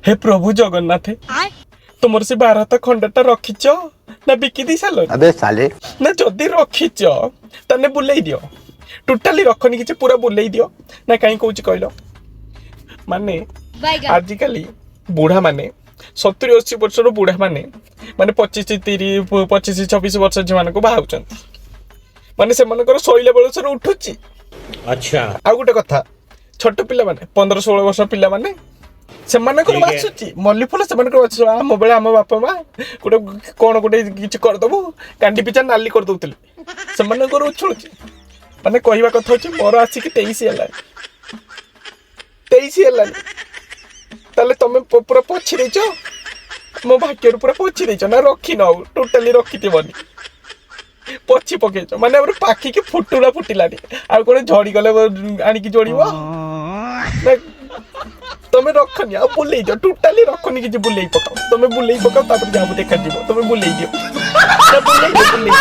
हे प्रभु जगन्नाथ तुमर से 12 खंडटा रखीच ना बिकी दी साल अबे साले ना जदि रखीच तने बुलाई दियो टोटाली रखनी कि पूरा बुलाई दियो ना कहीं कौच कहल माने आजिकल बुढ़ा माने 70-80 वर्ष बुढ़ा माने 25-30-25-26 वर्ष झी मान बाहर माने से शैल बलसर उठुची। अच्छा आ गोटे कथा छोट पिला माने 15-16 वर्ष पिला माने से बासुची मल्ली फुल से आम बेले आम बापा माँ गोटे कौन गोटे किसी करदेबू कांडी पिछा नाली कर दौले से उछुची माने कहवा कथा हूँ मोर आसिक 23 है 23 है ताले तुम पूरा पछी देच मो भाग्य पूरा पछी देच ना रखी न टोटाली रखी पछी पकईच माने पाखिकी फुटुला फुटिलानी आ कौन झड़ी गले आणिकी जोड़ब तुम रखनी आ बुले टोटाली रखनी कि बुले पकाओ तुम बुले पकाओ जहाँ देखा तुम बुले दियो बुले